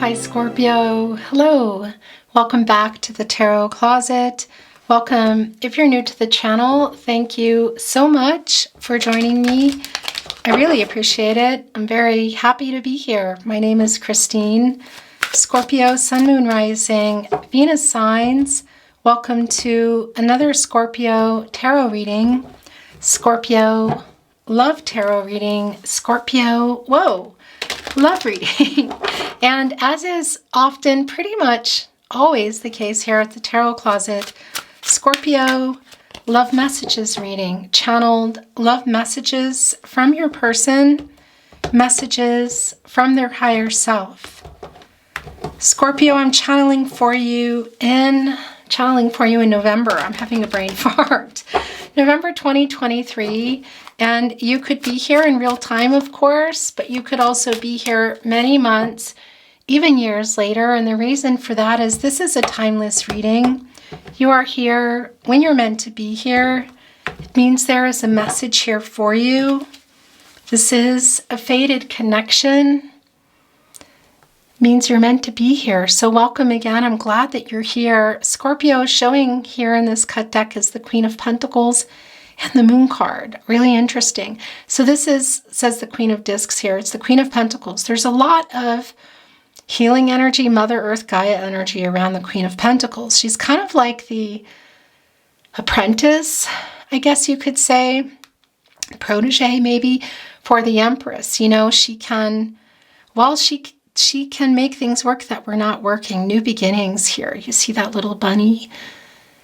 Hi Scorpio, hello. Welcome back to the Tarot Closet. Welcome. If you're new to the channel, thank you so much for joining me. I really appreciate it. I'm very happy to be here. My name is Christine. Scorpio, Sun, Moon, Rising, Venus signs. Welcome to another Scorpio tarot reading. Scorpio love tarot reading. Scorpio, love reading. And as is often pretty much always the case here at the Tarot Closet, Scorpio love messages reading, channeled love messages from your person, messages from their higher self. Scorpio, I'm channeling for you in November. I'm having a brain fart. November 2023. And you could be here in real time, of course, but you could also be here many months, even years later. And the reason for that is this is a timeless reading. You are here when you're meant to be here. It means there is a message here for you. This is a fated connection. It means you're meant to be here. So welcome again. I'm glad that you're here. Scorpio showing here in this cut deck is the Queen of Pentacles and the Moon card. Really interesting. So this says the Queen of Discs here. It's the Queen of Pentacles. There's a lot of healing energy, Mother Earth, Gaia energy around the Queen of Pentacles. She's kind of like the apprentice, I guess you could say, protege maybe, for the Empress. You know, she can make things work that were not working. New beginnings here. You see that little bunny?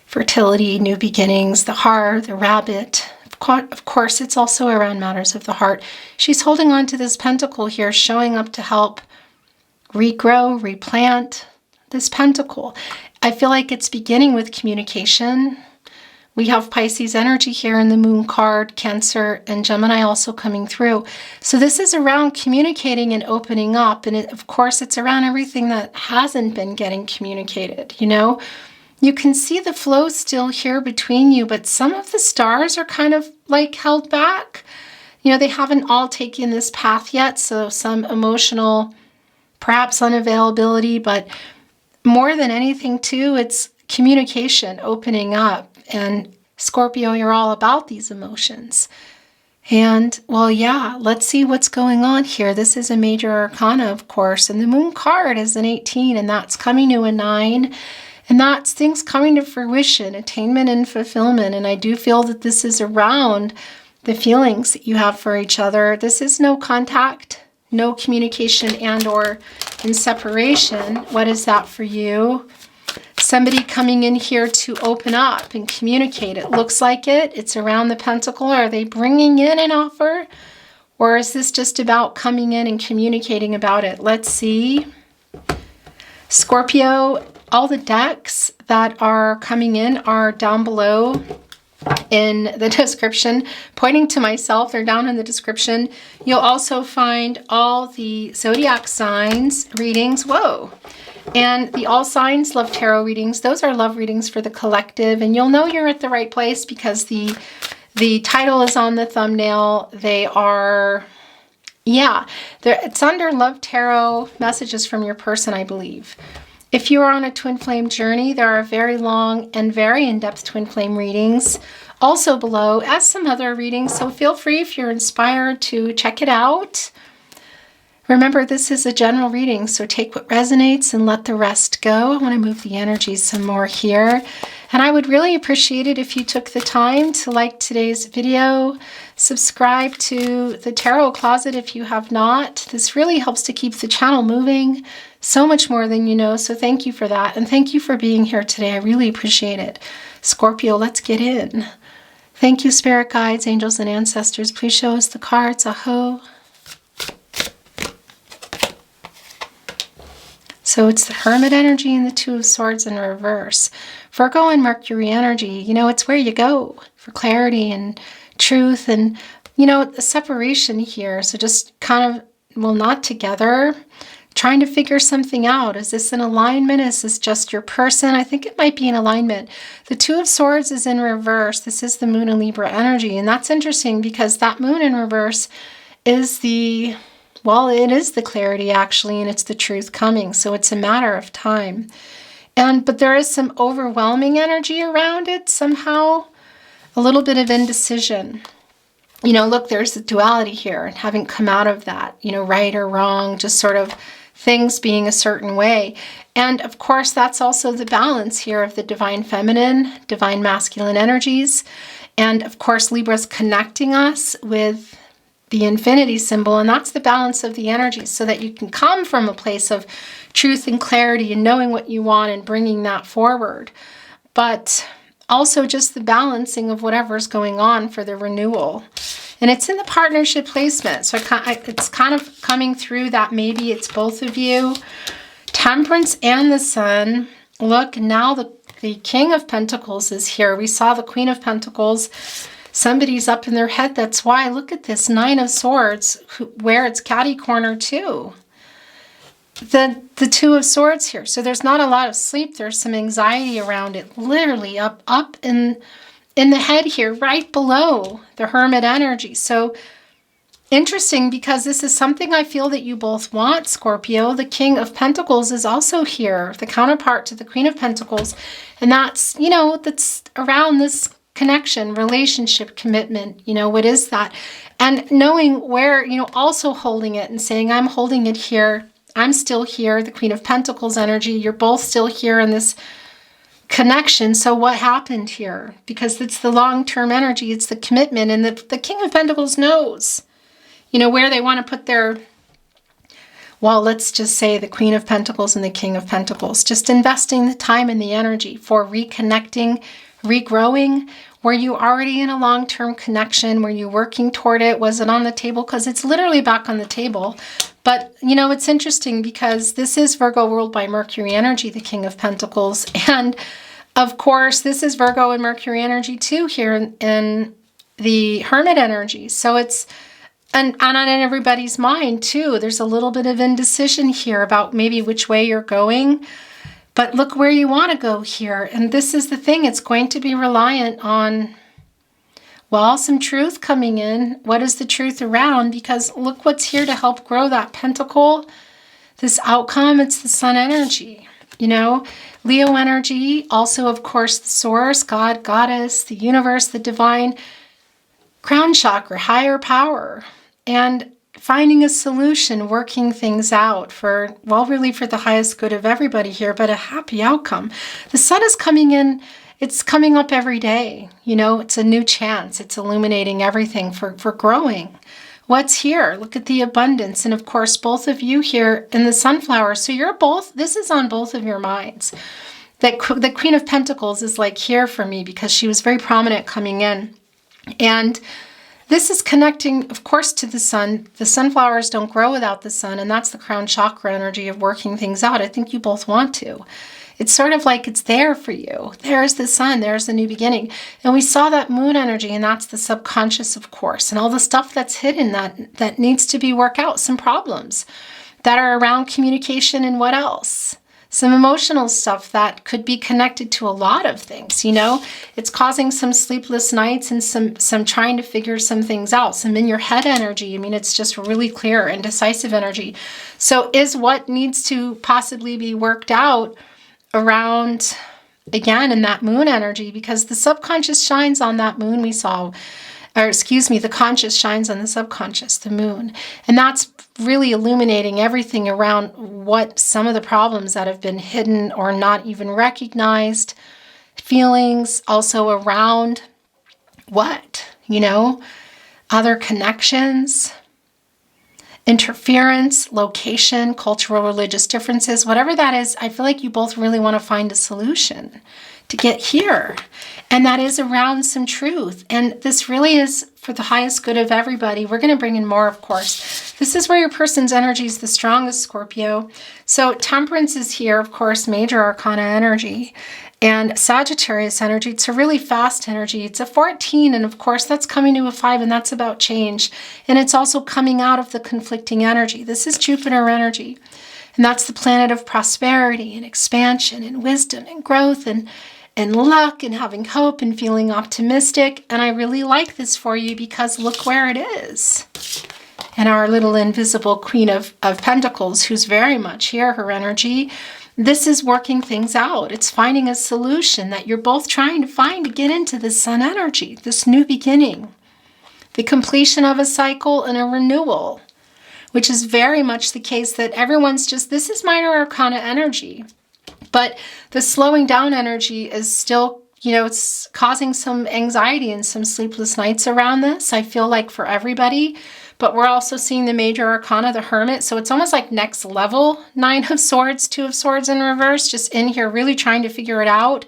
Fertility, new beginnings, the heart, the rabbit. Of course, it's also around matters of the heart. She's holding on to this pentacle here, showing up to help regrow, replant this pentacle. I feel like it's beginning with communication. We have Pisces energy here in the Moon card, Cancer and Gemini also coming through. So this is around communicating and opening up. And of course, it's around everything that hasn't been getting communicated, you know? You can see the flow still here between you, but some of the stars are kind of like held back. You know, they haven't all taken this path yet, so some emotional, perhaps unavailability, but more than anything too, it's communication, opening up. And Scorpio, you're all about these emotions. And well, yeah, let's see what's going on here. This is a major arcana, of course, and the Moon card is an 18, and that's coming to a 9. And that's things coming to fruition, attainment and fulfillment. And I do feel that this is around the feelings that you have for each other. This is no contact, no communication and or in separation. What is that for you? Somebody coming in here to open up and communicate. It looks like it. It's around the pentacle. Are they bringing in an offer? Or is this just about coming in and communicating about it? Let's see. Scorpio, all the decks that are coming in are down below in the description. Pointing to myself, they're down in the description. You'll also find all the zodiac signs readings. And the All Signs Love Tarot readings. Those are love readings for the collective. And you'll know you're at the right place because the title is on the thumbnail. They are, it's under Love Tarot Messages from Your Person, I believe. If you are on a twin flame journey, there are very long and very in-depth twin flame readings also below, as some other readings. So feel free, if you're inspired, to check it out. Remember, this is a general reading, so take what resonates and let the rest go. I want to move the energy some more here. And I would really appreciate it if you took the time to like today's video, subscribe to the Tarot Closet if you have not. This really helps to keep the channel moving so much more than you know. So thank you for that. And thank you for being here today. I really appreciate it. Scorpio, let's get in. Thank you, spirit guides, angels, and ancestors. Please show us the cards. Aho. So it's the Hermit energy and the Two of Swords in reverse. Virgo and Mercury energy, you know, it's where you go for clarity and truth and, you know, the separation here. So just kind of, well, not together, trying to figure something out. Is this an alignment? Is this just your person? I think it might be an alignment. The Two of Swords is in reverse. This is the Moon and Libra energy. And that's interesting because that Moon in reverse is the Well, it is the clarity actually, and it's the truth coming. So it's a matter of time. But there is some overwhelming energy around it somehow, a little bit of indecision. Look, there's the duality here and having come out of that, right or wrong, just sort of things being a certain way. And of course, that's also the balance here of the divine feminine, divine masculine energies. And of course, Libra's connecting us with the infinity symbol, and that's the balance of the energies, so that you can come from a place of truth and clarity and knowing what you want and bringing that forward. But also just the balancing of whatever's going on for the renewal. And it's in the partnership placement. So it's kind of coming through that maybe it's both of you. Temperance and the Sun. Look, now the King of Pentacles is here. We saw the Queen of Pentacles. Somebody's up in their head. That's why, look at this, Nine of Swords, where it's catty corner too. The Two of Swords here. So there's not a lot of sleep. There's some anxiety around it. Literally up in the head here, right below the Hermit energy. So interesting, because this is something I feel that you both want, Scorpio. The King of Pentacles is also here, the counterpart to the Queen of Pentacles. And that's, that's around this connection, relationship, commitment, what is that? And knowing where, also holding it and saying, I'm holding it here. I'm still here, the Queen of Pentacles energy. You're both still here in this connection. So what happened here? Because it's the long-term energy, it's the commitment. And the King of Pentacles knows, where they want to put their, well, let's just say the Queen of Pentacles and the King of Pentacles. Just investing the time and the energy for reconnecting, regrowing. Were you already in a long-term connection? Were you working toward it? Was it on the table? Because it's literally back on the table. But, it's interesting because this is Virgo ruled by Mercury energy, the King of Pentacles. And, of course, this is Virgo and Mercury energy, too, here in the Hermit energy. So it's, and on everybody's mind, too. There's a little bit of indecision here about maybe which way you're going. But look where you want to go here. And this is the thing. It's going to be reliant on, well, some truth coming in. What is the truth around? Because look what's here to help grow that pentacle. This outcome, it's the Sun energy. Leo energy, also, of course, the source, God, goddess, the universe, the divine, crown chakra, higher power. And finding a solution, working things out for, well, really for the highest good of everybody here, but a happy outcome. The Sun is coming in, it's coming up every day. It's a new chance. It's illuminating everything for growing. What's here? Look at the abundance. And of course, both of you here in the sunflower. So you're both, this is on both of your minds. The Queen of Pentacles is like here for me because she was very prominent coming in. And this is connecting, of course, to the Sun. The sunflowers don't grow without the Sun, and that's the crown chakra energy of working things out. I think you both want to. It's sort of like it's there for you. There's the Sun, there's the new beginning. And we saw that moon energy, and that's the subconscious, of course, and all the stuff that's hidden that needs to be worked out, some problems that are around communication and what else? Some emotional stuff that could be connected to a lot of things, It's causing some sleepless nights and some trying to figure some things out, some in your head energy. It's just really clear and decisive energy. So is what needs to possibly be worked out around, again, in that moon energy, because the subconscious shines on that moon we saw, the conscious shines on the subconscious, the moon. And that's really illuminating everything around what some of the problems that have been hidden or not even recognized, feelings also around what, other connections, interference, location, cultural, religious differences, whatever that is. I feel like you both really want to find a solution to get here. And that is around some truth. And this really is for the highest good of everybody. We're going to bring in more, of course. This is where your person's energy is the strongest, Scorpio. So Temperance is here, of course, major arcana energy. And Sagittarius energy, it's a really fast energy. It's a 14, and of course that's coming to a 5, and that's about change. And it's also coming out of the conflicting energy. This is Jupiter energy. And that's the planet of prosperity and expansion and wisdom and growth and luck and having hope and feeling optimistic. And I really like this for you because look where it is. and our little invisible Queen of Pentacles, who's very much here, her energy. This is working things out. It's finding a solution that you're both trying to find to get into the Sun energy, this new beginning, the completion of a cycle and a renewal, which is very much the case that everyone's just, this is minor arcana energy. But the slowing down energy is still, it's causing some anxiety and some sleepless nights around this, I feel like, for everybody. But we're also seeing the major arcana, the Hermit. So it's almost like next level, 9 of Swords, 2 of Swords in reverse, just in here really trying to figure it out.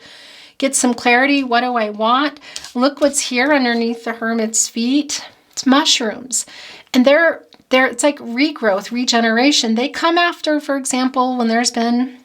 Get some clarity. What do I want? Look what's here underneath the Hermit's feet. It's mushrooms. And it's like regrowth, regeneration. They come after, for example, when there's been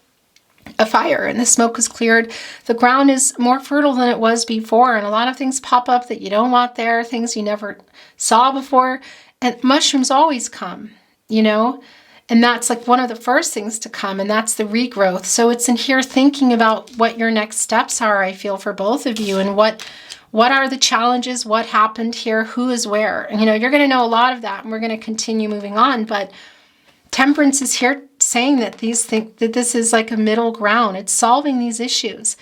a fire and the smoke is cleared, the ground is more fertile than it was before. And a lot of things pop up that you don't want there, things you never saw before. And mushrooms always come, and that's like one of the first things to come, and that's the regrowth. So it's in here thinking about what your next steps are, I feel, for both of you, and what are the challenges, what happened here, who is where. You're going to know a lot of that, and we're going to continue moving on. But Temperance is here saying that that this is like a middle ground. It's solving these issues.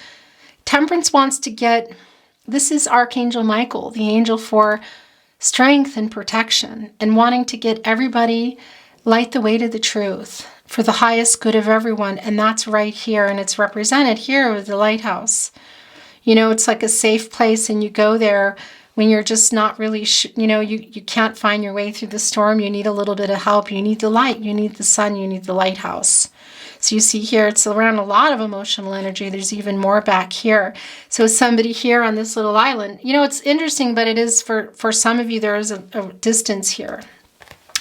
Temperance wants to this is Archangel Michael, the angel for strength and protection, and wanting to get everybody light the way to the truth for the highest good of everyone. And that's right here. And it's represented here with the lighthouse. It's like a safe place, and you go there when you're just not really, you can't find your way through the storm. You need a little bit of help. You need the light. You need the sun. You need the lighthouse. So you see here, it's around a lot of emotional energy. There's even more back here. So somebody here on this little island, it's interesting, but it is for some of you, there is a distance here.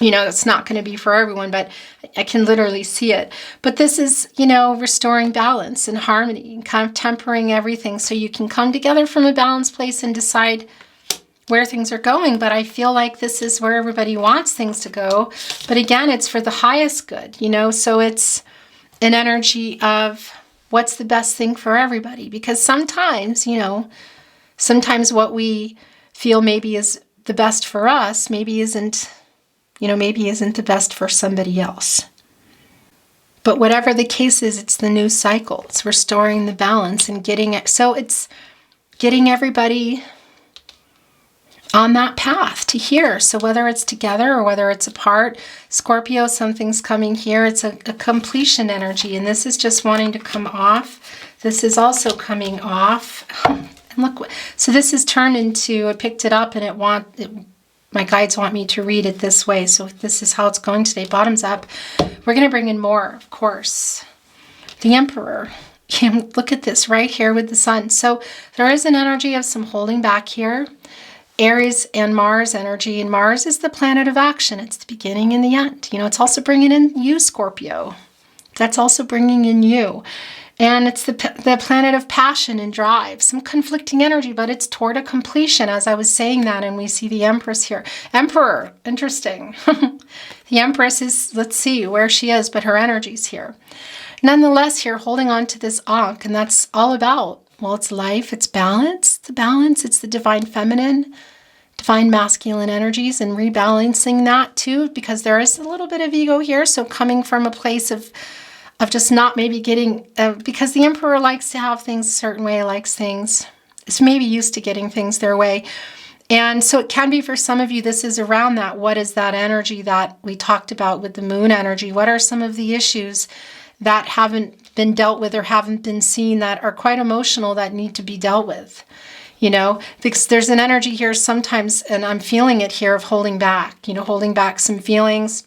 It's not going to be for everyone, but I can literally see it. But this is, restoring balance and harmony and kind of tempering everything so you can come together from a balanced place and decide where things are going. But I feel like this is where everybody wants things to go. But again, it's for the highest good, so it's an energy of what's the best thing for everybody. Because sometimes, sometimes what we feel maybe is the best for us, maybe isn't the best for somebody else. But whatever the case is, it's the new cycle. It's restoring the balance and getting it. So it's getting everybody on that path to here. So whether it's together or whether it's apart, Scorpio, something's coming here. It's a completion energy, and this is just wanting to come off. This is also coming off. And look, so this is turned into, I picked it up, and my guides want me to read it this way. So this is how it's going today. Bottoms up. We're going to bring in more, of course. The Emperor. Look at this right here with the sun. So there is an energy of some holding back here. Aries and Mars energy, and Mars is the planet of action. It's the beginning and the end. It's also bringing in you, Scorpio. That's also bringing in you. And it's the planet of passion and drive. Some conflicting energy, but it's toward a completion, as I was saying that, and we see the Empress here. Emperor, interesting. The Empress is, let's see where she is, but her energy's here. Nonetheless, here, holding on to this Ankh, and that's all about, well, it's life, it's balance, it's the divine feminine, divine masculine energies, and rebalancing that too, because there is a little bit of ego here. So coming from a place of just not maybe getting, because the Emperor likes to have things a certain way, likes things, is maybe used to getting things their way. And so it can be for some of you, this is around that. What is that energy that we talked about with the moon energy? What are some of the issues that haven't been dealt with or haven't been seen that are quite emotional that need to be dealt with? Because there's an energy here sometimes, and I'm feeling it here, of holding back, holding back some feelings,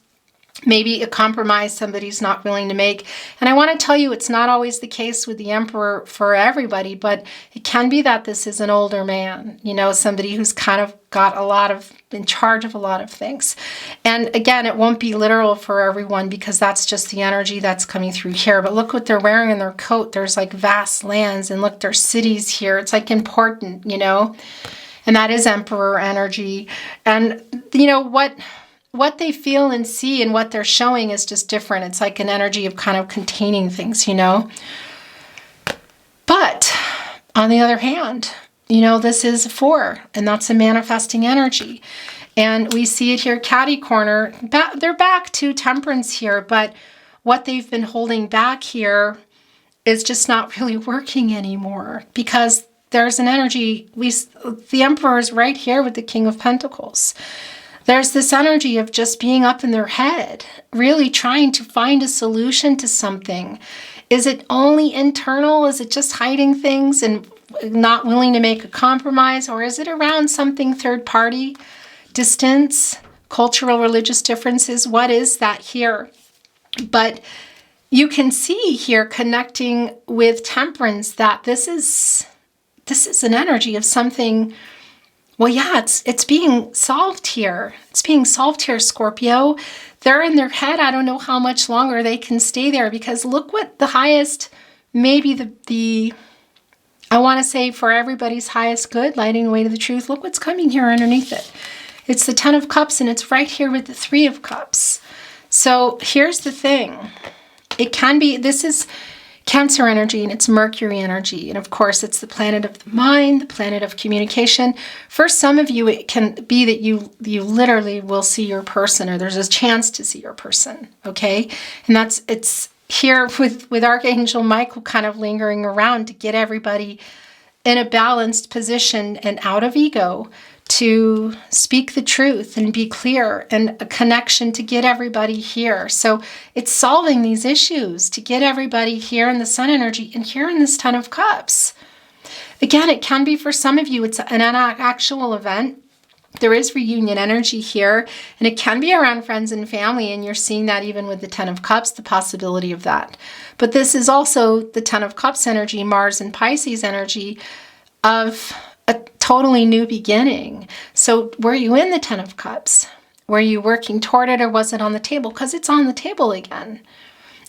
maybe a compromise somebody's not willing to make. And I want to tell you, it's not always the case with the Emperor for everybody, but it can be that this is an older man, somebody who's kind of got in charge of a lot of things. And again, it won't be literal for everyone, because that's just the energy that's coming through here. But look what they're wearing in their coat. There's like vast lands, and look, there's cities here. It's like important, and that is Emperor energy. And what they feel and see and what they're showing is just different. It's like an energy of kind of containing things, But on the other hand, this is a 4, and that's a manifesting energy. And we see it here, catty corner. They're back to temperance here, but what they've been holding back here is just not really working anymore, because there's an energy. The Emperor is right here with the King of Pentacles. There's this energy of just being up in their head, really trying to find a solution to something. Is it only internal? Is it just hiding things and not willing to make a compromise? Or is it around something third party, distance, cultural, religious differences? What is that here? But you can see here, connecting with temperance, that this is an energy of something. Well, yeah, it's being solved here. It's being solved here, Scorpio. They're in their head. I don't know how much longer they can stay there, because look what the highest, maybe the I want to say for everybody's highest good, lighting the way to the truth. Look what's coming here underneath it. It's the 10 of Cups, and it's right here with the 3 of Cups. So here's the thing. It can be, this is Cancer energy, and it's Mercury energy. And of course, it's the planet of the mind, the planet of communication. For some of you, it can be that you literally will see your person, or there's a chance to see your person, okay? And it's here with Archangel Michael kind of lingering around to get everybody in a balanced position and out of ego, to speak the truth and be clear, and a connection to get everybody here. So it's solving these issues to get everybody here in the Sun energy and here in this 10 of Cups. Again, it can be for some of you, it's an actual event. There is reunion energy here, and it can be around friends and family, and you're seeing that even with the 10 of Cups, the possibility of that. But this is also the 10 of Cups energy, Mars and Pisces energy, of a totally new beginning. So were you in the 10 of Cups? Were you working toward it, or was it on the table? Because it's on the table again.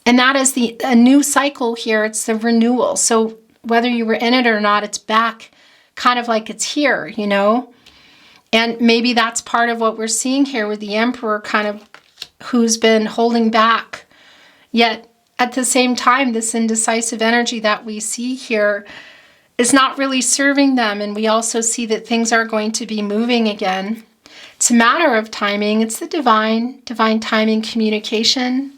And that is a new cycle here. It's the renewal. So whether you were in it or not, it's back, kind of like it's here, you know? And maybe that's part of what we're seeing here with the Emperor, kind of who's been holding back. Yet at the same time, this indecisive energy that we see here is not really serving them. And we also see that things are going to be moving again. It's a matter of timing. It's the divine timing, communication,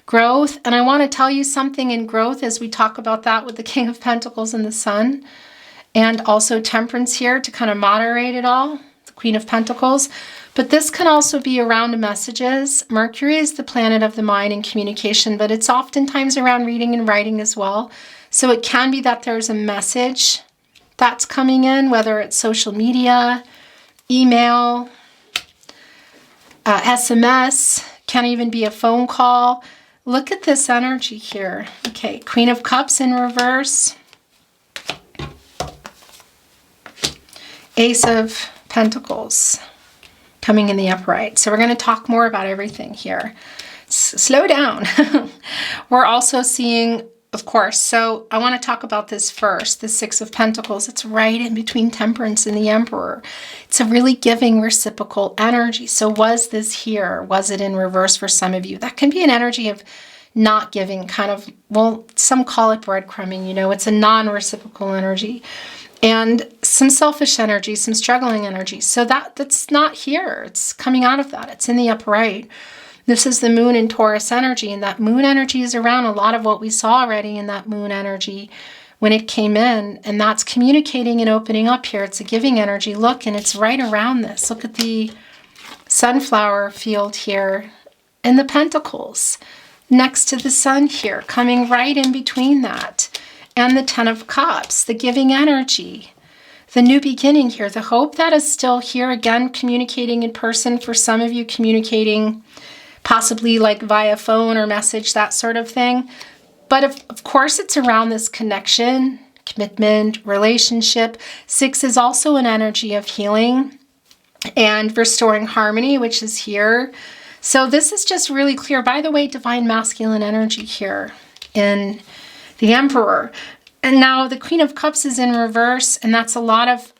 growth. And I want to tell you something in growth as we talk about that with the King of Pentacles and the Sun, and also temperance here to kind of moderate it all, the Queen of Pentacles. But this can also be around messages. Mercury is the planet of the mind and communication, but it's oftentimes around reading and writing as well. So it can be that there's a message that's coming in, whether it's social media, email, SMS, can even be a phone call. Look at this energy here. Okay, Queen of Cups in reverse. Ace of Pentacles coming in the upright. So we're going to talk more about everything here. Slow down. We're also seeing, of course, so I want to talk about this first, the 6 of Pentacles. It's right in between Temperance and the Emperor. It's a really giving, reciprocal energy. So was this here? Was it in reverse for some of you? That can be an energy of not giving, kind of, well, some call it breadcrumbing, you know, it's a non-reciprocal energy. And some selfish energy, some struggling energy. So that's not here. It's coming out of that. It's in the upright. This is the Moon in Taurus energy, and that Moon energy is around a lot of what we saw already in that Moon energy when it came in, and that's communicating and opening up here. It's a giving energy. Look, and it's right around this. Look at the sunflower field here and the Pentacles next to the Sun here, coming right in between that. And the 10 of Cups, the giving energy, the new beginning here, the hope that is still here, again, communicating in person. For some of you, communicating possibly like via phone or message, that sort of thing. But of course, it's around this connection, commitment, relationship. 6 is also an energy of healing and restoring harmony, which is here. So this is just really clear. By the way, divine masculine energy here in the Emperor. And now the Queen of Cups is in reverse, and that's a lot of,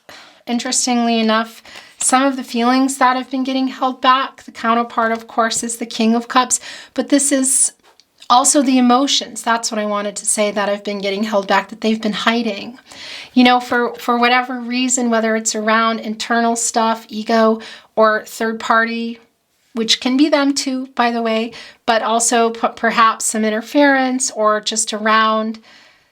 interestingly enough, some of the feelings that have been getting held back. The counterpart, of course, is the King of Cups, but this is Also the emotions, that's what I wanted to say, that have been getting held back, that they've been hiding. You know, for whatever reason, whether it's around internal stuff, ego, or third party, which can be them too, by the way, but also perhaps some interference or just around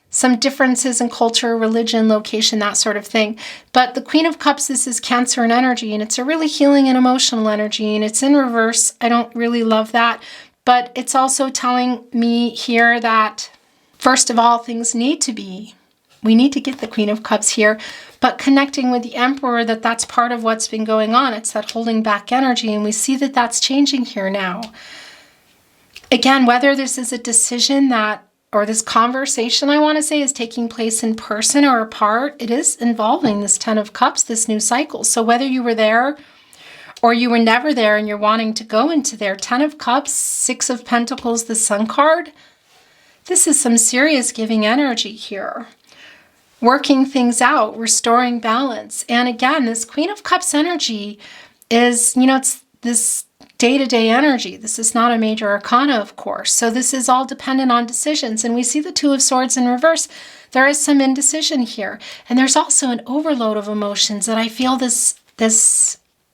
some differences in culture, religion, location, that sort of thing. But the Queen of Cups, this is Cancer and energy, and it's a really healing and emotional energy, and it's in reverse. I don't really love that. But it's also telling me here that, first of all, things need to be. We need to get the Queen of Cups here, but connecting with the Emperor, that's part of what's been going on. It's that holding back energy, and we see that that's changing here now. Again, whether this is a decision or this conversation, I want to say, is taking place in person or apart, it is involving this Ten of Cups, this new cycle. So whether you were there or you were never there and you're wanting to go into there, Ten of Cups, Six of Pentacles, the Sun card, this is some serious giving energy here. Working things out, restoring balance. And again, this Queen of Cups energy is, it's this day-to-day energy. This is not a major arcana, of course. So this is all dependent on decisions. And we see the Two of Swords in reverse. There is some indecision here. And there's also an overload of emotions that I feel this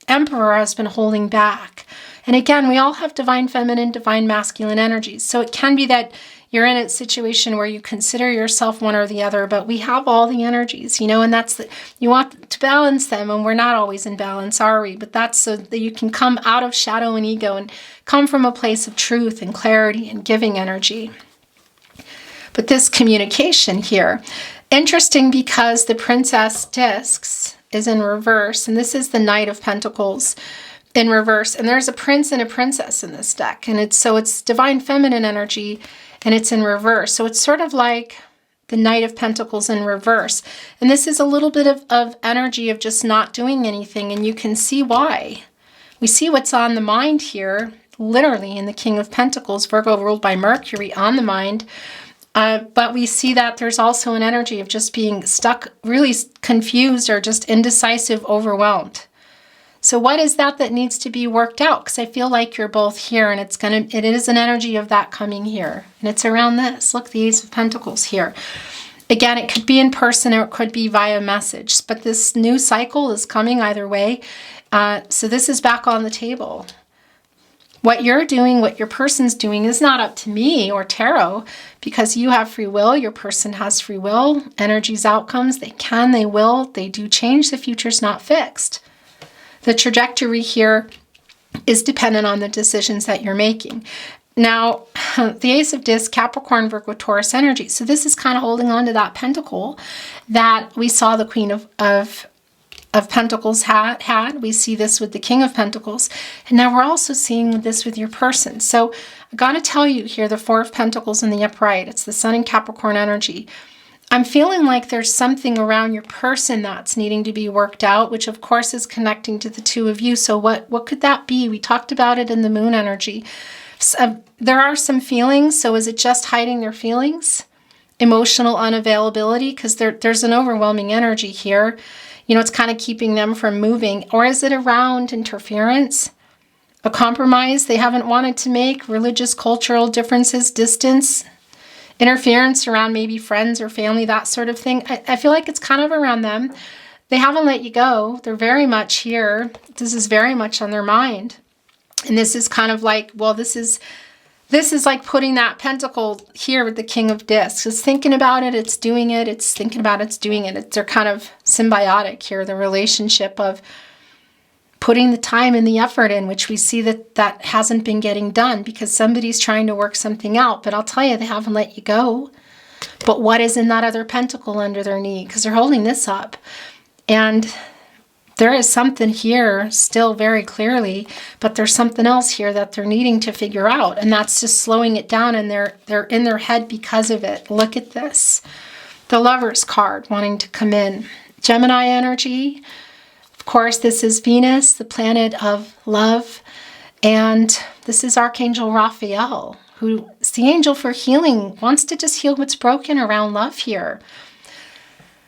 Emperor has been holding back. And again, we all have divine feminine, divine masculine energies. So it can be that you're in a situation where you consider yourself one or the other, but we have all the energies, and you want to balance them, and we're not always in balance, are we? But that's so that you can come out of shadow and ego and come from a place of truth and clarity and giving energy. But this communication here, interesting, because the Princess Discs is in reverse, and this is the Knight of Pentacles in reverse, and there's a prince and a princess in this deck, and it's divine feminine energy, and it's in reverse. So it's sort of like the Knight of Pentacles in reverse, and this is a little bit of energy of just not doing anything, and you can see why. We see what's on the mind here, literally in the King of Pentacles, Virgo ruled by Mercury, on the mind. But we see that there's also an energy of just being stuck, really confused, or just indecisive, overwhelmed. So what is that needs to be worked out? Because I feel like you're both here, and it is an energy of that coming here. And it's around this. Look, the Ace of Pentacles here. Again, it could be in person or it could be via message. But this new cycle is coming either way. So this is back on the table. What you're doing, what your person's doing, is not up to me or tarot, because you have free will. Your person has free will. Energies, outcomes, they will, they do change. The future's not fixed. The trajectory here is dependent on the decisions that you're making. Now, the Ace of Discs, Capricorn, Virgo, Taurus energy. So this is kind of holding on to that pentacle that we saw the Queen of Pentacles had. We see this with the King of Pentacles. And now we're also seeing this with your person. So I'm going to tell you here, the Four of Pentacles in the upright. It's the Sun and Capricorn energy. I'm feeling like there's something around your person that's needing to be worked out, which of course is connecting to the two of you. So what could that be? We talked about it in the moon energy. So, there are some feelings. So is it just hiding their feelings? Emotional unavailability? Because there's an overwhelming energy here. It's kind of keeping them from moving. Or is it around interference? A compromise they haven't wanted to make? Religious, cultural differences, distance? Interference around maybe friends or family, that sort of thing. I feel like it's kind of around them. They haven't let you go. They're very much here. This is very much on their mind. And this is kind of like, well, this is like putting that pentacle here with the King of Discs. It's thinking about it, it's doing it, it's thinking about it, it's doing it. They're kind of symbiotic here, the relationship of putting the time and the effort in, which we see that hasn't been getting done because somebody's trying to work something out. But I'll tell you, they haven't let you go. But what is in that other pentacle under their knee? Because they're holding this up. And there is something here still very clearly, but there's something else here that they're needing to figure out. And that's just slowing it down, and they're in their head because of it. Look at this. The Lover's card wanting to come in. Gemini energy. Of course, this is Venus, the planet of love. And this is Archangel Raphael, who is the angel for healing, wants to just heal what's broken around love here.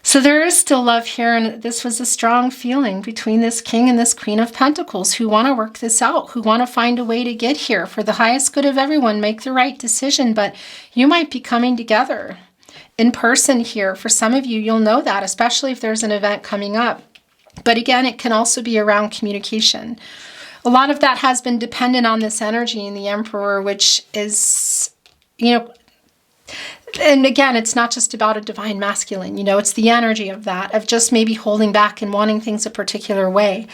So there is still love here, and this was a strong feeling between this King and this Queen of Pentacles who want to work this out, who want to find a way to get here for the highest good of everyone, make the right decision. But you might be coming together in person here. For some of you, you'll know that, especially if there's an event coming up. But again, it can also be around communication. A lot of that has been dependent on this energy in the Emperor, which is, and again, it's not just about a divine masculine, it's the energy of that, of just maybe holding back and wanting things a particular way.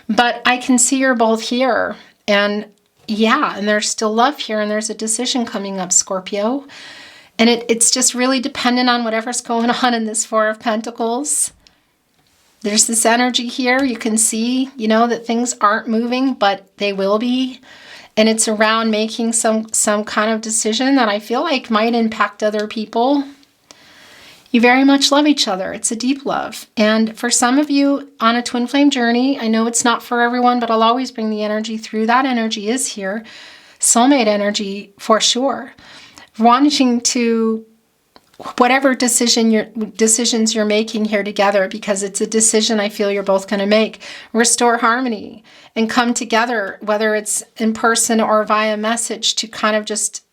But I can see you're both here, and yeah, and there's still love here, and there's a decision coming up, Scorpio. And it's just really dependent on whatever's going on in this Four of Pentacles. There's this energy here. You can see, that things aren't moving, but they will be. And it's around making some kind of decision that I feel like might impact other people. You very much love each other. It's a deep love. And for some of you on a twin flame journey, I know it's not for everyone, but I'll always bring the energy through. That energy is here. Soulmate energy for sure. Wanting to, whatever decisions you're making here together, because it's a decision I feel you're both going to make, restore harmony and come together, whether it's in person or via message, to kind of just,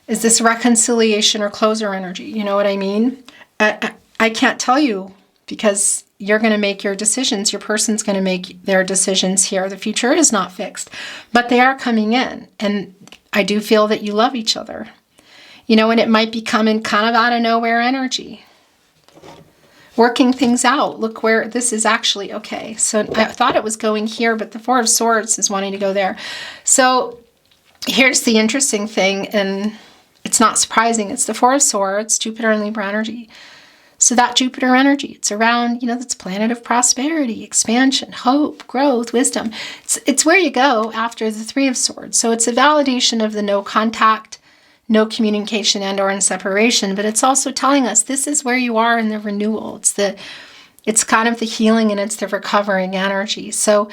is this reconciliation or closure energy? You know what I mean? I can't tell you, because you're going to make your decisions. Your person's going to make their decisions here. The future is not fixed, but they are coming in. And I do feel that you love each other. And it might be coming kind of out of nowhere energy. Working things out. Look where this is actually, okay. So I thought it was going here, but the Four of Swords is wanting to go there. So here's the interesting thing, and it's not surprising. It's the Four of Swords, Jupiter and Libra energy. So that Jupiter energy, it's around, this planet of prosperity, expansion, hope, growth, wisdom. It's where you go after the Three of Swords. So it's a validation of the no contact, no communication, and or in separation, but it's also telling us this is where you are in the renewal. It's kind of the healing, and it's the recovering energy. So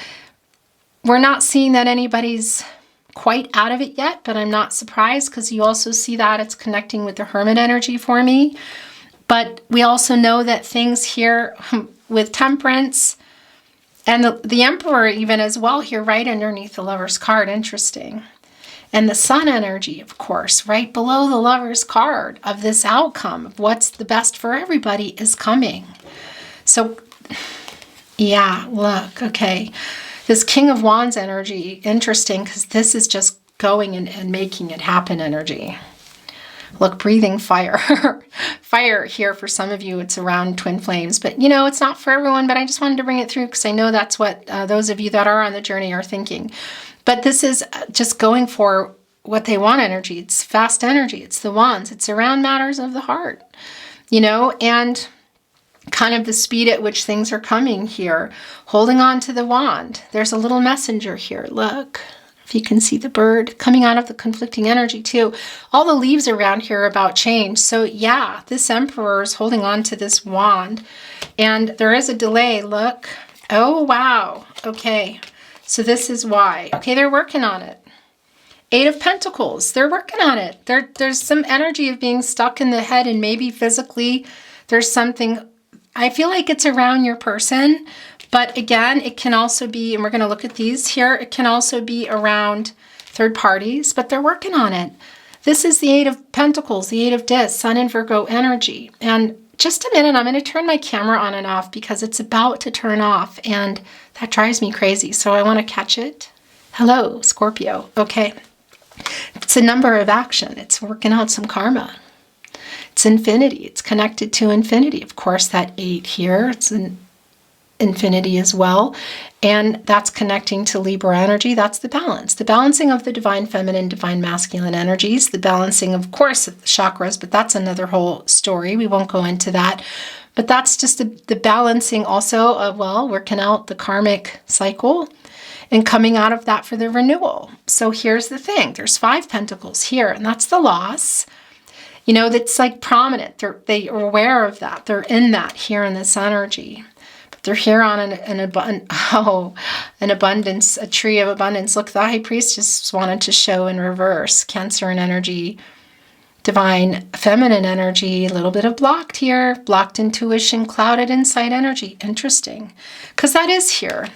we're not seeing that anybody's quite out of it yet, but I'm not surprised, because you also see that it's connecting with the Hermit energy for me. But we also know that things here with Temperance and the Emperor even as well here right underneath the Lover's card, interesting. And the Sun energy, of course, right below the Lover's card of this outcome of what's the best for everybody is coming. So, yeah, look, okay. This King of Wands energy, interesting, because this is just going and making it happen energy. Look, breathing fire. Fire here for some of you, it's around twin flames. But, it's not for everyone, but I just wanted to bring it through because I know that's what those of you that are on the journey are thinking. But this is just going for what they want energy. It's fast energy. It's the wands. It's around matters of the heart, and kind of the speed at which things are coming here. Holding on to the wand. There's a little messenger here. Look, if you can see the bird coming out of the conflicting energy too. All the leaves around here are about change. So yeah, this Emperor is holding on to this wand, and there is a delay. Look. Oh, wow. Okay. So this is why. Okay, they're working on it. Eight of Pentacles. They're working on it. There's some energy of being stuck in the head, and maybe physically there's something. I feel like it's around your person. But again, it can also be, and we're going to look at these here, it can also be around third parties, but they're working on it. This is the Eight of Pentacles, the Eight of Discs, Sun and Virgo energy. And just a minute, I'm going to turn my camera on and off because it's about to turn off, and that drives me crazy. So I want to catch it. Hello, Scorpio. Okay. It's a number of action. It's working out some karma. It's infinity. It's connected to infinity. Of course, that 8 here, it's an infinity as well. And that's connecting to Libra energy. That's the balance. The balancing of the divine feminine, divine masculine energies. The balancing, of course, of the chakras, but that's another whole story. We won't go into that. But that's just the balancing also of, working out the karmic cycle and coming out of that for the renewal. So here's the thing. There's 5 pentacles here, and that's the loss. That's like prominent. They are aware of that. They're in that here in this energy. They're here on an abundance, a tree of abundance. Look, the High Priest just wanted to show in reverse. Cancer and energy. divine feminine energy, a little bit of blocked here, blocked intuition, clouded insight energy. Interesting, because that is here.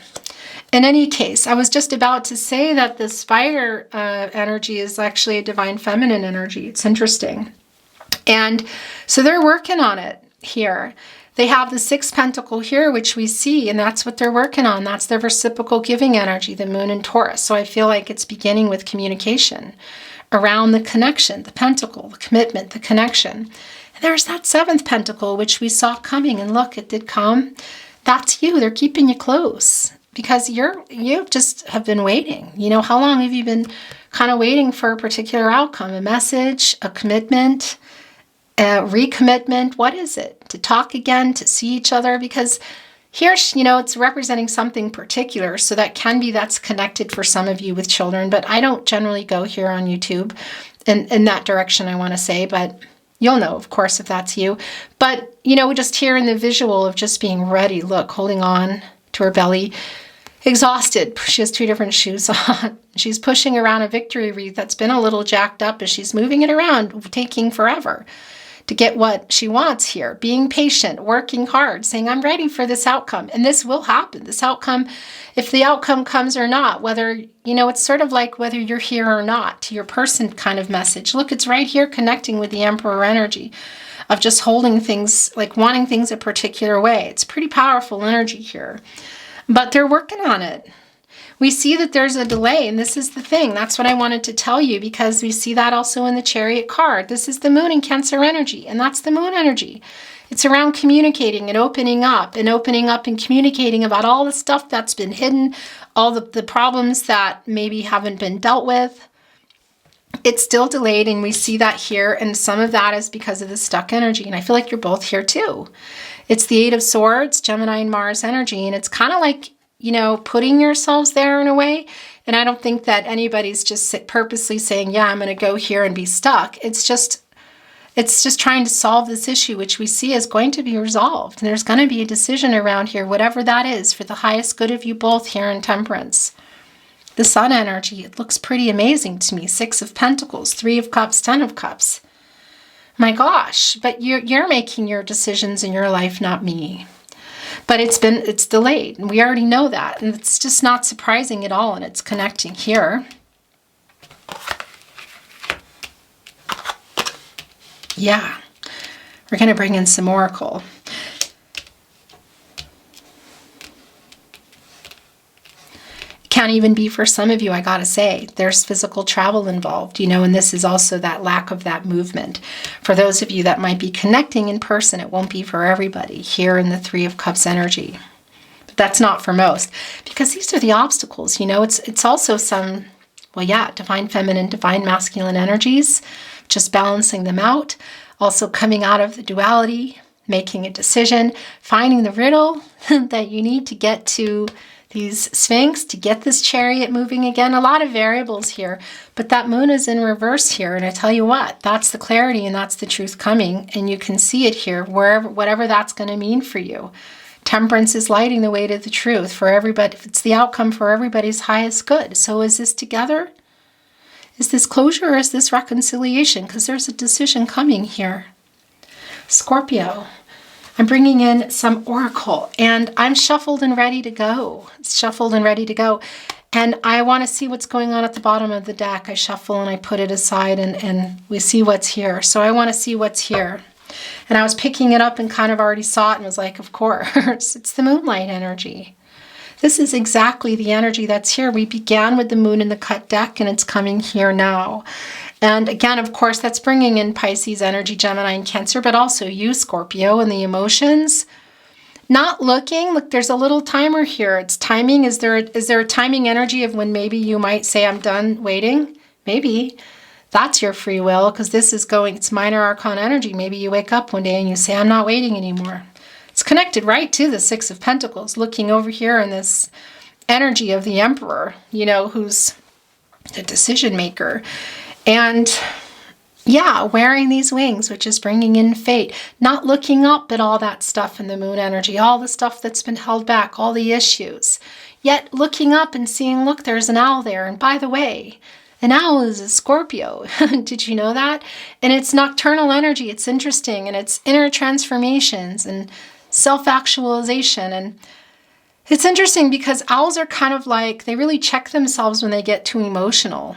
In any case, I was just about to say that the spider energy is actually a divine feminine energy. It's interesting. And so they're working on it here. They have the sixth pentacle here, which we see, and that's what they're working on. That's their reciprocal giving energy, the moon in Taurus. So I feel like it's beginning with communication around the connection, the pentacle, the commitment, the connection. And there's that seventh pentacle, which we saw coming. And look, it did come. That's you. They're keeping you close because you just have been waiting. You know, how long have you been kind of waiting for a particular outcome, a message, a commitment, a recommitment? What is it? To talk again, to see each other? Because here, you know, it's representing something particular. So that's connected for some of you with children, but I don't generally go here on YouTube in that direction, I want to say, but you'll know, of course, if that's you. But, you know, just here in the visual of just being ready, look, holding on to her belly, exhausted. She has two different shoes on. She's pushing around a victory wreath that's been a little jacked up as she's moving it around, taking forever to get what she wants here, being patient, working hard, saying, I'm ready for this outcome. And this will happen. This outcome, if the outcome comes or not, whether, you know, it's sort of like whether you're here or not, to your person kind of message. Look, it's right here connecting with the Emperor energy of just holding things, like wanting things a particular way. It's pretty powerful energy here, but they're working on it. We see that there's a delay, and this is the thing. That's what I wanted to tell you, because we see that also in the Chariot card. This is the moon in Cancer energy, and that's the moon energy. It's around communicating and opening up and communicating about all the stuff that's been hidden, all the problems that maybe haven't been dealt with. It's still delayed, and we see that here, and some of that is because of the stuck energy, and I feel like you're both here too. It's the Eight of Swords, Gemini and Mars energy, and it's kind of like, you know, putting yourselves there in a way. And I don't think that anybody's just purposely saying, yeah, I'm going to go here and be stuck. It's just trying to solve this issue, which we see is going to be resolved. And there's going to be a decision around here, whatever that is, for the highest good of you both here in Temperance. The Sun energy, it looks pretty amazing to me. Six of Pentacles, Three of Cups, Ten of Cups. My gosh, but you're making your decisions in your life, not me. But it's delayed, and we already know that, and it's just not surprising at all, and it's connecting here. Yeah, we're going to bring in some Oracle. Can't even be for some of you, I gotta say. There's physical travel involved, you know, and this is also that lack of that movement. For those of you that might be connecting in person, it won't be for everybody here in the Three of Cups energy. But that's not for most, because these are the obstacles, you know. It's also some, well, yeah, divine feminine, divine masculine energies, just balancing them out. Also coming out of the duality, making a decision, finding the riddle that you need to get to these Sphinx, to get this Chariot moving again. A lot of variables here, but that moon is in reverse here. And I tell you what, that's the clarity and that's the truth coming. And you can see it here, wherever, whatever that's going to mean for you. Temperance is lighting the way to the truth for everybody. It's the outcome for everybody's highest good. So is this together? Is this closure or is this reconciliation? Because there's a decision coming here. Scorpio. I'm bringing in some Oracle, and I'm shuffled and ready to go. It's shuffled and ready to go. And I want to see what's going on at the bottom of the deck. I shuffle and I put it aside, and we see what's here. So I want to see what's here. And I was picking it up and kind of already saw it and was like, of course, it's the moonlight energy. This is exactly the energy that's here. We began with the moon in the cut deck, and it's coming here now. And again, of course, that's bringing in Pisces energy, Gemini, and Cancer, but also you, Scorpio, and the emotions. Not looking. Look, there's a little timer here. It's timing. Is there a timing energy of when maybe you might say, I'm done waiting? Maybe. That's your free will, because this is going, it's minor arcana energy. Maybe you wake up one day and you say, I'm not waiting anymore. It's connected right to the Six of Pentacles, looking over here in this energy of the Emperor, you know, who's the decision maker. And yeah, wearing these wings, which is bringing in fate, not looking up at all that stuff in the moon energy, all the stuff that's been held back, all the issues, yet looking up and seeing, look, there's an owl there. And by the way, An owl is a Scorpio. Did you know that? And it's nocturnal energy. It's interesting. And it's inner transformations and self-actualization. And it's interesting because owls are kind of like, they really check themselves when they get too emotional.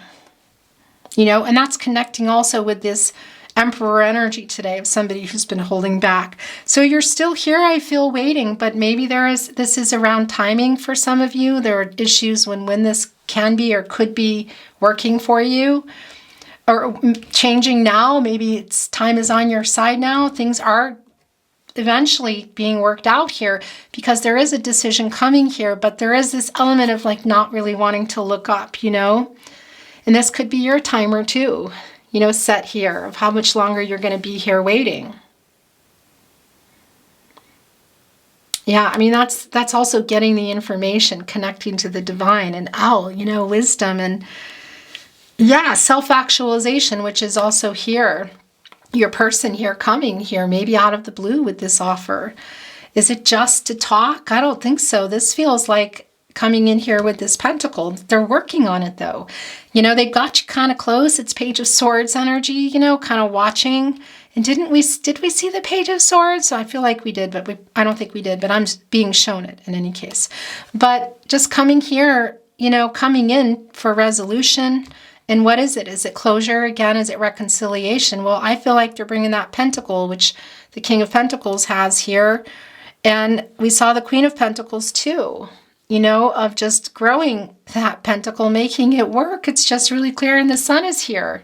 You know, and that's connecting also with this Emperor energy today of somebody who's been holding back. So you're still here, I feel, waiting, but maybe this is around timing for some of you. There are issues when this can be or could be working for you or changing now. Maybe time is on your side now. Things are eventually being worked out here because there is a decision coming here, but there is this element of like not really wanting to look up, you know? And this could be your timer too, you know, set here of how much longer you're going to be here waiting. Yeah, I mean, that's also getting the information, connecting to the divine and owl, you know, wisdom and yeah, self-actualization, which is also here. Your person here coming here, maybe out of the blue with this offer. Is it just to talk? I don't think so. This feels like coming in here with this pentacle. They're working on it though. You know, they got you kind of close. It's Page of Swords energy, you know, kind of watching. And did we see the Page of Swords? So I feel like we did, but I don't think we did, but I'm being shown it in any case. But just coming here, you know, coming in for resolution. And what is it? Is it closure again? Is it reconciliation? Well, I feel like they're bringing that pentacle, which the King of Pentacles has here. And we saw the Queen of Pentacles too, you know, of just growing that pentacle, making it work. It's just really clear. And the Sun is here.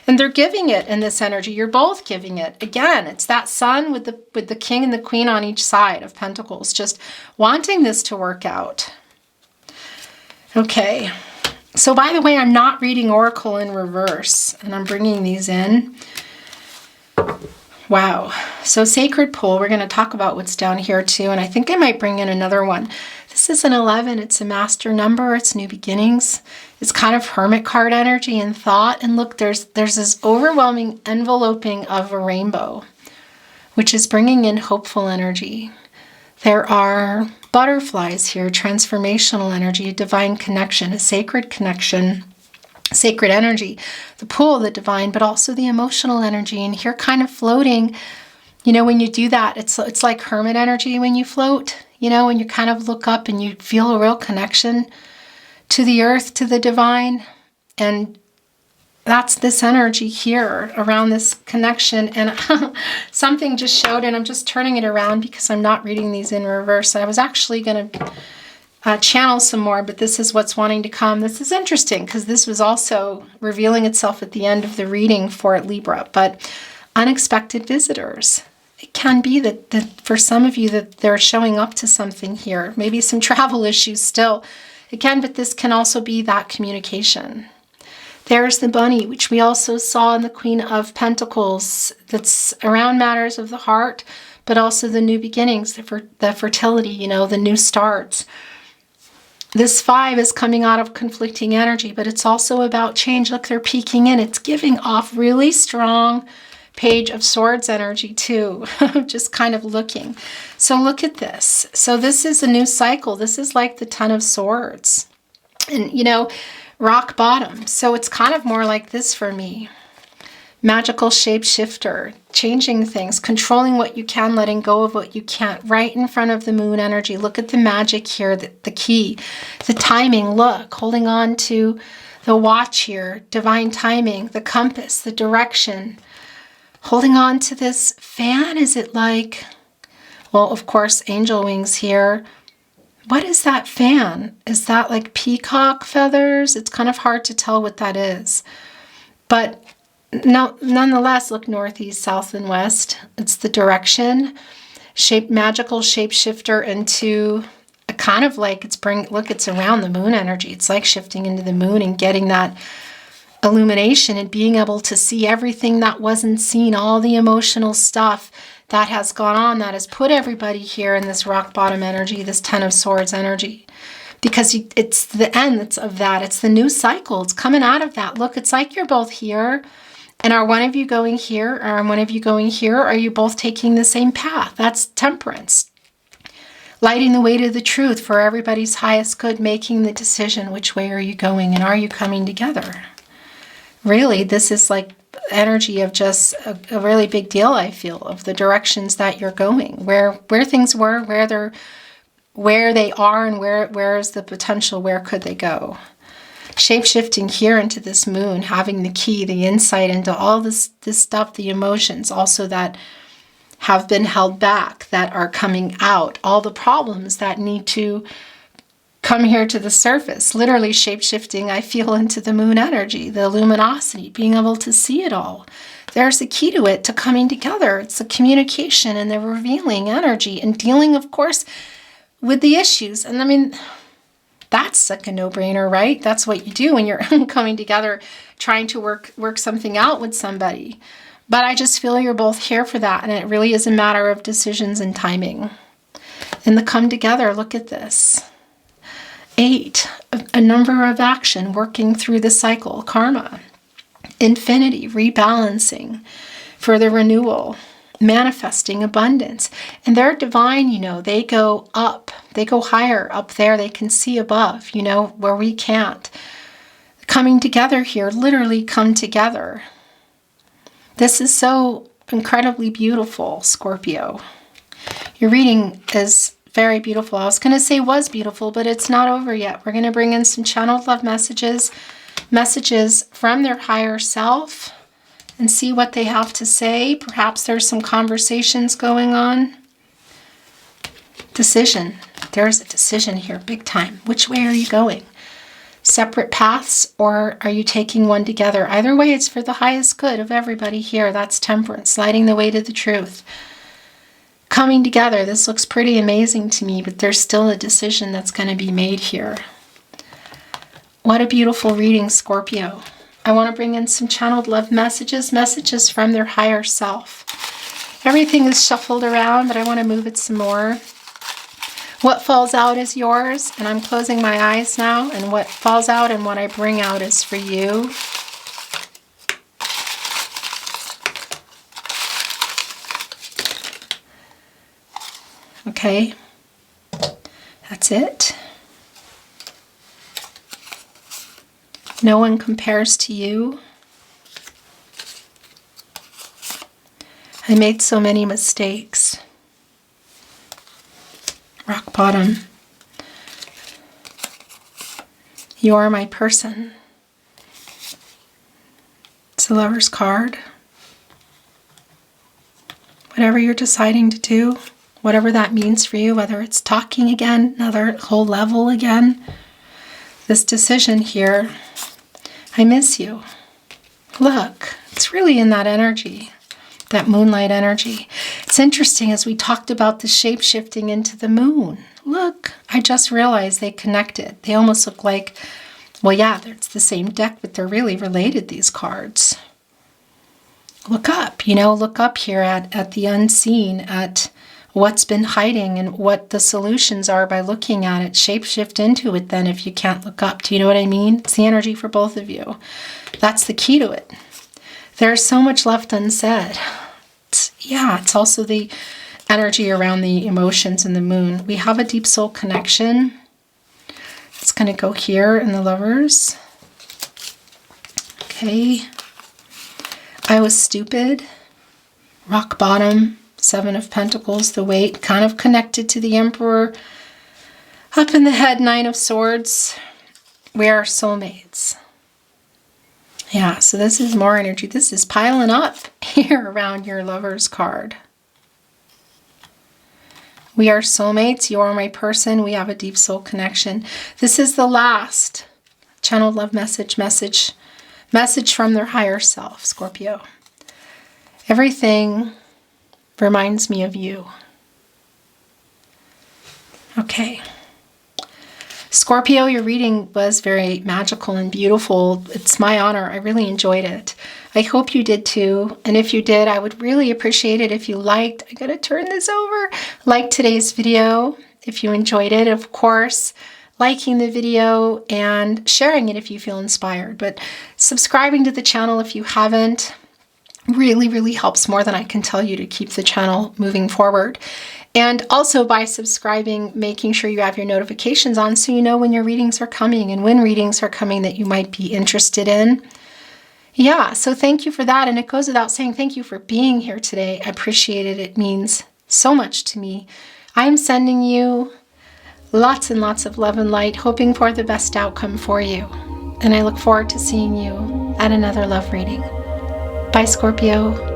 And they're giving it in this energy. You're both giving it. Again, it's that Sun with the King and the Queen on each side of Pentacles, just wanting this to work out. Okay. So by the way, I'm not reading Oracle in reverse, and I'm bringing these in. Wow. So Sacred Pool, we're going to talk about what's down here too, and I think I might bring in another one. This is an 11. It's a master number. It's new beginnings. It's kind of Hermit card energy and thought. And look, there's this overwhelming enveloping of a rainbow, which is bringing in hopeful energy. There are butterflies here, transformational energy, a divine connection, a sacred connection, sacred energy, the pool of the divine, but also the emotional energy. And here kind of floating, you know, when you do that, it's like hermit energy when you float, you know, when you kind of look up and you feel a real connection to the earth, to the divine. And that's this energy here around this connection. And something just showed, and I'm just turning it around because I'm not reading these in reverse. I was actually going to channel some more, but this is what's wanting to come. This is interesting because this was also revealing itself at the end of the reading for Libra, but unexpected visitors. It can be that for some of you that they're showing up to something here, maybe some travel issues still. Again, but this can also be that communication. There's the bunny, which we also saw in the Queen of Pentacles. That's around matters of the heart, but also the new beginnings, the fertility, you know, the new starts. This 5 is coming out of conflicting energy, but it's also about change. Look, they're peeking in. It's giving off really strong Page of Swords energy too, just kind of looking. So look at this. So this is a new cycle. This is like the Ten of Swords. And, you know, rock bottom. So it's kind of more like this for me. Magical shapeshifter, changing things, controlling what you can, letting go of what you can't, right in front of the moon energy. Look at the magic here, the key, the timing, look, holding on to the watch here, divine timing, the compass, the direction, holding on to this fan. Is it like, well, of course, angel wings here. What is that fan? Is that like peacock feathers? It's kind of hard to tell what that is. But no, nonetheless, look northeast, south, and west. It's the direction. Magical shapeshifter into a kind of like look, it's around the moon energy. It's like shifting into the moon and getting that illumination and being able to see everything that wasn't seen, all the emotional stuff that has gone on, that has put everybody here in this rock bottom energy, this Ten of Swords energy. Because it's the end of that. It's the new cycle. It's coming out of that. Look, it's like you're both here. And are one of you going here? Or one of you going here? Or are you both taking the same path? That's temperance. Lighting the way to the truth for everybody's highest good, making the decision. Which way are you going? And are you coming together? really, this is like energy of just a really big deal, I feel, of the directions that you're going, where things were, where they are, and where is the potential, where could they go. Shape-shifting here into this moon, having the key, the insight into all this stuff, the emotions also that have been held back, that are coming out, all the problems that need to come here to the surface. Literally shape-shifting, I feel, into the moon energy, the luminosity, being able to see it all. There's the key to it, to coming together. It's the communication and the revealing energy and dealing, of course, with the issues. And I mean, that's like a no-brainer, right? That's what you do when you're coming together, trying to work something out with somebody. But I just feel you're both here for that, and it really is a matter of decisions and timing. And the come together, look at this. 8, a number of action, working through the cycle, karma. Infinity, rebalancing, further renewal, manifesting abundance. And they're divine, you know, they go up, they go higher up there, they can see above, you know, where we can't. Coming together here, literally come together. This is so incredibly beautiful, Scorpio. Your reading is very beautiful. I was going to say was beautiful, but it's not over yet. We're going to bring in some channeled love messages from their higher self, and see what they have to say. Perhaps there's some conversations going on. Decision. There's a decision here, big time. Which way are you going? Separate paths, or are you taking one together? Either way, it's for the highest good of everybody here. That's temperance, lighting the way to the truth. Coming together. This looks pretty amazing to me, but there's still a decision that's going to be made here. What a beautiful reading, Scorpio. I want to bring in some channeled love messages from their higher self. Everything is shuffled around, but I want to move it some more. What falls out is yours, and I'm closing my eyes now, and what falls out and what I bring out is for you. Okay, that's it. No one compares to you. I made so many mistakes. Rock bottom. You are my person. It's the Lover's card. Whatever you're deciding to do, whatever that means for you, whether it's talking again, another whole level again, this decision here, I miss you. Look, it's really in that energy, that moonlight energy. It's interesting as we talked about the shape-shifting into the moon. Look, I just realized they connected. They almost look like, well, yeah, it's the same deck, but they're really related, these cards. Look up, you know, look up here at the unseen, at what's been hiding and what the solutions are by looking at it. Shape-shift into it then if you can't look up. Do you know what I mean? It's the energy for both of you. That's the key to it. There's so much left unsaid. It's also the energy around the emotions in the moon. We have a deep soul connection. It's going to go here in the Lovers. Okay. I was stupid. Rock bottom. 7 of Pentacles, the weight, kind of connected to the Emperor. Up in the head, 9 of Swords. We are soulmates. Yeah, so this is more energy. This is piling up here around your Lover's card. We are soulmates. You are my person. We have a deep soul connection. This is the last channeled love message from their higher self, Scorpio. Everything reminds me of you. Okay. Scorpio, your reading was very magical and beautiful. It's my honor. I really enjoyed it. I hope you did too. And if you did, I would really appreciate it if you liked. I gotta turn this over. Like today's video if you enjoyed it. Of course, liking the video and sharing it if you feel inspired. But subscribing to the channel if you haven't really, really helps more than I can tell you to keep the channel moving forward. And also by subscribing, making sure you have your notifications on so you know when your readings are coming and when readings are coming that you might be interested in. Yeah, so thank you for that. And it goes without saying, thank you for being here today. I appreciate it. It means so much to me. I am sending you lots and lots of love and light, hoping for the best outcome for you. And I look forward to seeing you at another love reading. Bye, Scorpio.